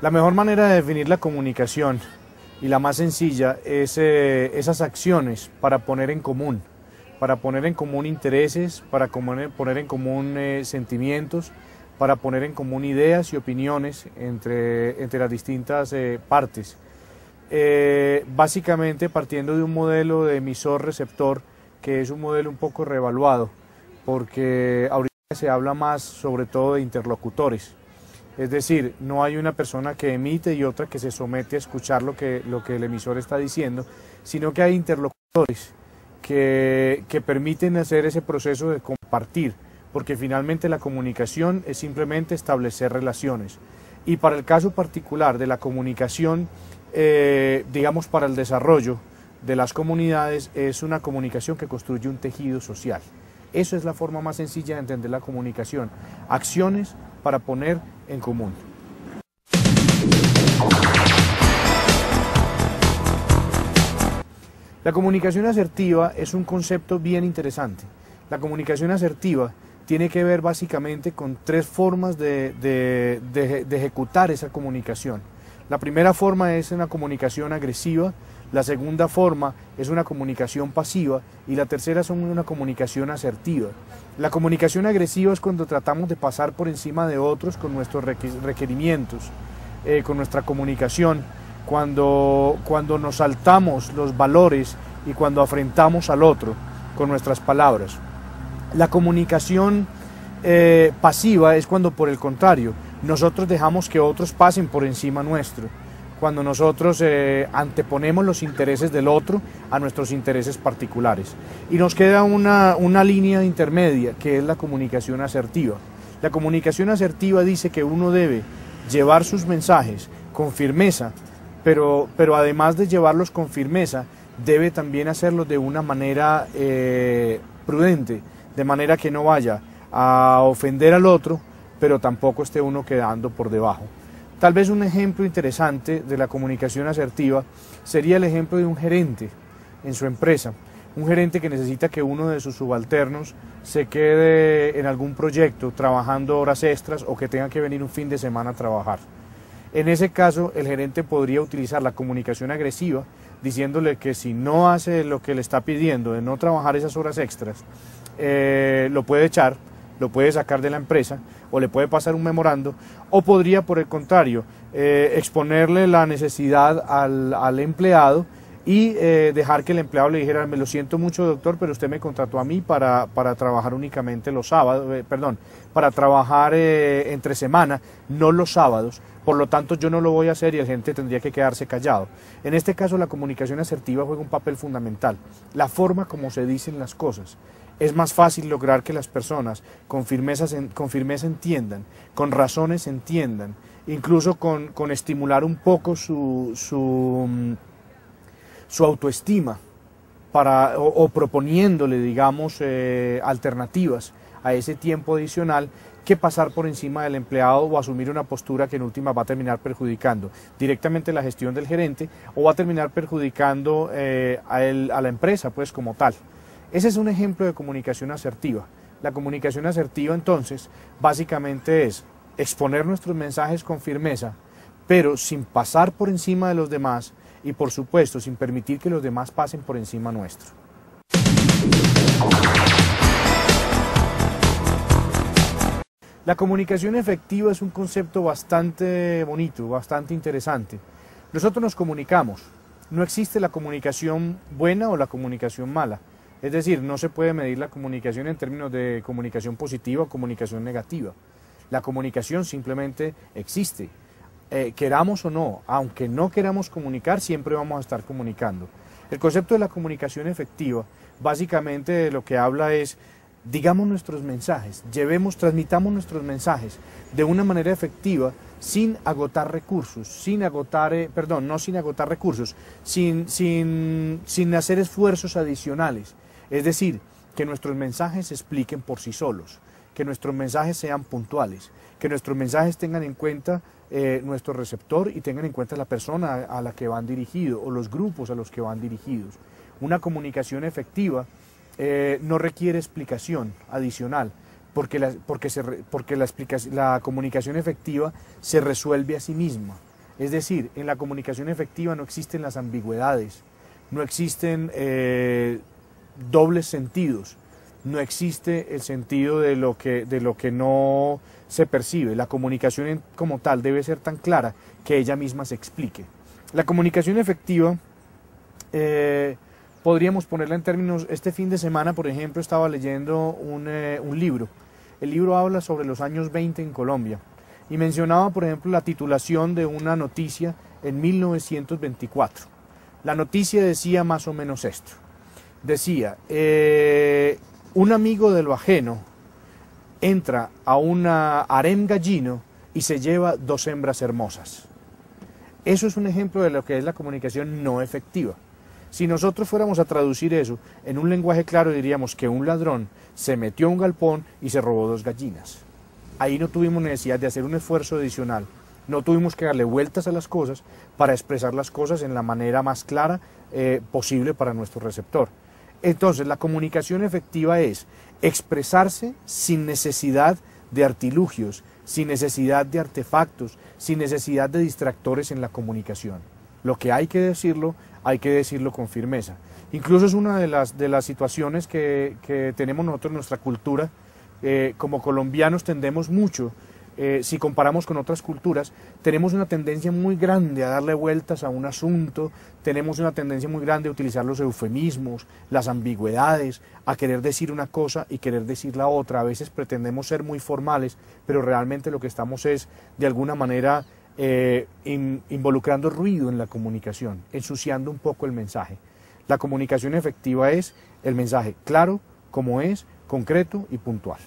La mejor manera de definir la comunicación y la más sencilla es esas acciones para poner en común intereses, para poner en común sentimientos, para poner en común ideas y opiniones entre las distintas partes. Básicamente partiendo de un modelo de emisor-receptor que es un modelo un poco reevaluado, porque ahorita se habla más sobre todo de interlocutores. Es decir, no hay una persona que emite y otra que se somete a escuchar lo que el emisor está diciendo, sino que hay interlocutores que permiten hacer ese proceso de compartir, porque finalmente la comunicación es simplemente establecer relaciones. Y para el caso particular de la comunicación, digamos para el desarrollo de las comunidades, es una comunicación que construye un tejido social. Eso es la forma más sencilla de entender la comunicación, acciones para poner en común. La comunicación asertiva es un concepto bien interesante. La comunicación asertiva tiene que ver básicamente con tres formas de ejecutar esa comunicación. La primera forma es una comunicación agresiva, la segunda forma es una comunicación pasiva y la tercera es una comunicación asertiva. La comunicación agresiva es cuando tratamos de pasar por encima de otros con nuestros requerimientos, con nuestra comunicación, cuando nos saltamos los valores y cuando afrentamos al otro con nuestras palabras. La comunicación pasiva es cuando, por el contrario, nosotros dejamos que otros pasen por encima nuestro, cuando nosotros anteponemos los intereses del otro a nuestros intereses particulares. Y nos queda una línea intermedia, que es la comunicación asertiva. La comunicación asertiva dice que uno debe llevar sus mensajes con firmeza, pero además de llevarlos con firmeza, debe también hacerlo de una manera prudente, de manera que no vaya a ofender al otro, pero tampoco esté uno quedando por debajo. Tal vez un ejemplo interesante de la comunicación asertiva sería el ejemplo de un gerente en su empresa, un gerente que necesita que uno de sus subalternos se quede en algún proyecto trabajando horas extras o que tenga que venir un fin de semana a trabajar. En ese caso, el gerente podría utilizar la comunicación agresiva diciéndole que si no hace lo que le está pidiendo de no trabajar esas horas extras, lo puede echar, lo puede sacar de la empresa o le puede pasar un memorando, o podría por el contrario exponerle la necesidad al empleado y dejar que el empleado le dijera: me lo siento mucho, doctor, pero usted me contrató a mí para trabajar únicamente los sábados, para trabajar entre semana, no los sábados, por lo tanto yo no lo voy a hacer y el gerente tendría que quedarse callado. En este caso la comunicación asertiva juega un papel fundamental, la forma como se dicen las cosas. Es más fácil lograr que las personas con firmeza entiendan, con razones entiendan, incluso con estimular un poco su autoestima o proponiéndole, digamos, alternativas a ese tiempo adicional, que pasar por encima del empleado o asumir una postura que en última va a terminar perjudicando directamente la gestión del gerente o va a terminar perjudicando a la empresa pues como tal. Ese es un ejemplo de comunicación asertiva. La comunicación asertiva entonces básicamente es exponer nuestros mensajes con firmeza, pero sin pasar por encima de los demás y por supuesto sin permitir que los demás pasen por encima nuestro. La comunicación efectiva es un concepto bastante bonito, bastante interesante. Nosotros nos comunicamos, no existe la comunicación buena o la comunicación mala. Es decir, no se puede medir la comunicación en términos de comunicación positiva o comunicación negativa. La comunicación simplemente existe, queramos o no, aunque no queramos comunicar, siempre vamos a estar comunicando. El concepto de la comunicación efectiva, básicamente lo que habla es, digamos nuestros mensajes, transmitamos nuestros mensajes de una manera efectiva, sin agotar recursos, sin hacer esfuerzos adicionales. Es decir, que nuestros mensajes se expliquen por sí solos, que nuestros mensajes sean puntuales, que nuestros mensajes tengan en cuenta nuestro receptor y tengan en cuenta la persona a la que van dirigidos o los grupos a los que van dirigidos. Una comunicación efectiva no requiere explicación adicional, porque la comunicación efectiva se resuelve a sí misma. Es decir, en la comunicación efectiva no existen las ambigüedades, no existen dobles sentidos, no existe el sentido de lo que no se percibe. La comunicación como tal debe ser tan clara que ella misma se explique. La comunicación efectiva, podríamos ponerla en términos, este fin de semana, por ejemplo, estaba leyendo un libro. El libro habla sobre los años 20 en Colombia y mencionaba, por ejemplo, la titulación de una noticia en 1924. La noticia decía más o menos esto. Decía, un amigo de lo ajeno entra a una harem gallino y se lleva 2 hembras hermosas. Eso es un ejemplo de lo que es la comunicación no efectiva. Si nosotros fuéramos a traducir eso en un lenguaje claro, diríamos que un ladrón se metió a un galpón y se robó 2 gallinas. Ahí no tuvimos necesidad de hacer un esfuerzo adicional, no tuvimos que darle vueltas a las cosas para expresar las cosas en la manera más clara posible para nuestro receptor. Entonces, la comunicación efectiva es expresarse sin necesidad de artilugios, sin necesidad de artefactos, sin necesidad de distractores en la comunicación. Lo que hay que decirlo con firmeza. Incluso es una de las situaciones que tenemos nosotros en nuestra cultura. Como colombianos tendemos mucho, si comparamos con otras culturas, tenemos una tendencia muy grande a darle vueltas a un asunto, tenemos una tendencia muy grande a utilizar los eufemismos, las ambigüedades, a querer decir una cosa y querer decir la otra. A veces pretendemos ser muy formales, pero realmente lo que estamos es, de alguna manera, involucrando ruido en la comunicación, ensuciando un poco el mensaje. La comunicación efectiva es el mensaje claro, como es, concreto y puntual.